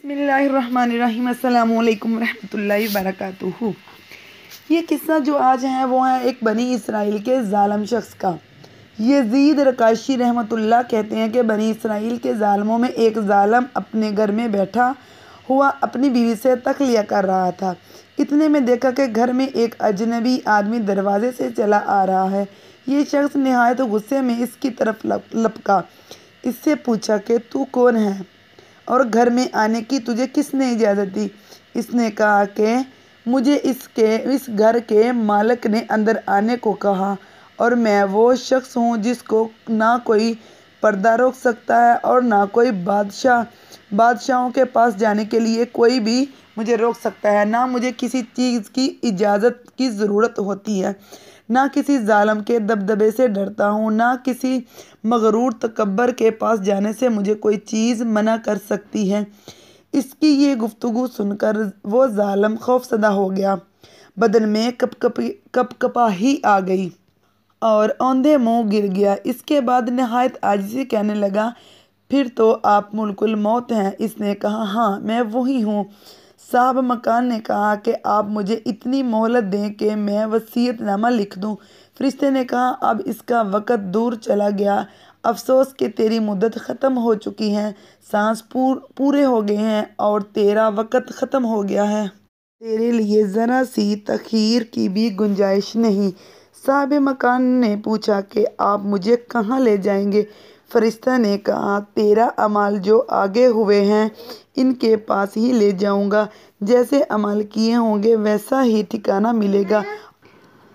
बिस्मिल्लाहिर्रहमानिर्रहीम। अस्सलामु अलैकुम रहमतुल्लाहि वबरकातुहू। ये किस्सा जो आज है वो है एक बनी इसराइल के ज़ालिम शख्स का। यजीद रकाशी रहमतुल्लाह कहते हैं कि बनी इसराइल के ज़ालिमों में एक ज़ालिम अपने घर में बैठा हुआ अपनी बीवी से तकलिया कर रहा था। इतने में देखा कि घर में एक अजनबी आदमी दरवाजे से चला आ रहा है। ये शख्स नहायत गुस्से में इसकी तरफ लपका। इससे पूछा कि तू कौन है और घर में आने की तुझे किसने इजाज़त दी? इसने कहा कि मुझे इस घर के मालिक ने अंदर आने को कहा और मैं वो शख्स हूँ जिसको ना कोई पर्दा रोक सकता है और ना कोई बादशाहों के पास जाने के लिए कोई भी मुझे रोक सकता है। ना मुझे किसी चीज़ की इजाज़त की ज़रूरत होती है, ना किसी ज़ालिम के दबदबे से डरता हूँ, ना किसी मगरूर तकब्बर के पास जाने से मुझे कोई चीज़ मना कर सकती है। इसकी ये गुफ्तगू सुनकर वो ज़ालिम खौफज़दा हो गया। बदन में कपकपाही आ गई और औंधे मुँह गिर गया। इसके बाद नहायत आजिज़ी से कहने लगा, फिर तो आप मुल्कुल मौत हैं। इसने कहा, हाँ मैं वही हूँ। साहब मकान ने कहा कि आप मुझे इतनी मोहलत दें कि मैं वसीयतनामा लिख दूँ। फरिश्ते ने कहा, अब इसका वक़्त दूर चला गया। अफसोस कि तेरी मुद्दत ख़त्म हो चुकी है, सांस पूरे हो गए हैं और तेरा वक़्त ख़त्म हो गया है। तेरे लिए ज़रा सी तख़ीर की भी गुंजाइश नहीं। साहब मकान ने पूछा कि आप मुझे कहाँ ले जाएंगे? फरिश्ता ने कहा, तेरा अमाल जो आगे हुए हैं इनके पास ही ले जाऊंगा। जैसे अमाल किए होंगे वैसा ही ठिकाना मिलेगा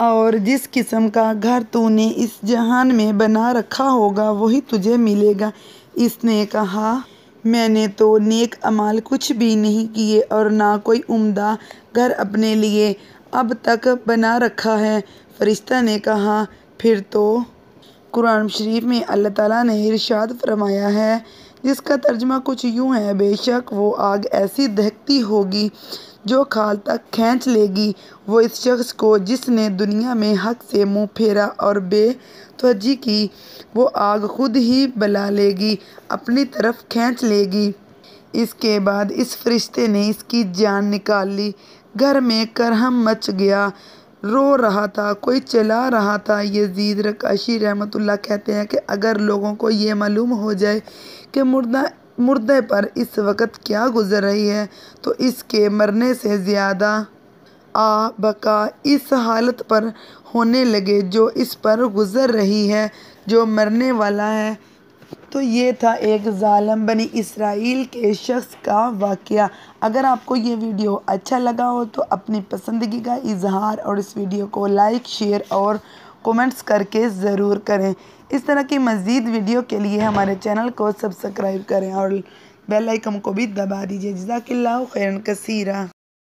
और जिस किस्म का घर तूने इस जहान में बना रखा होगा वही तुझे मिलेगा। इसने कहा, मैंने तो नेक अमाल कुछ भी नहीं किए और ना कोई उम्दा घर अपने लिए अब तक बना रखा है। फरिश्ता ने कहा, फिर तो कुरान शरीफ में अल्लाह ताला ने इरशाद फरमाया है, जिसका तर्जुमा कुछ यूँ है, बेशक वो आग ऐसी दहकती होगी जो खाल तक खींच लेगी वो इस शख्स को जिसने दुनिया में हक से मुंह फेरा और बेतवज्जी की। वो आग खुद ही बुला लेगी, अपनी तरफ खींच लेगी। इसके बाद इस फरिश्ते ने इसकी जान निकाल ली। घर में करहम मच गया। रो रहा था, कोई चिल्ला रहा था। यजीद रकाशी रहमतुल्लाह कहते हैं कि अगर लोगों को ये मालूम हो जाए कि मुर्दे पर इस वक्त क्या गुजर रही है तो इसके मरने से ज़्यादा बका इस हालत पर होने लगे जो इस पर गुजर रही है, जो मरने वाला है। तो ये था एक ज़ालिम बनी इसराइल के शख्स का वाक़या। अगर आपको ये वीडियो अच्छा लगा हो तो अपनी पसंदगी का इजहार और इस वीडियो को लाइक, शेयर और कमेंट्स करके ज़रूर करें। इस तरह की मज़ीद वीडियो के लिए हमारे चैनल को सब्सक्राइब करें और बेल आइकन को भी दबा दीजिए। जज़ाकिल्लाहु खैरन कसीरा।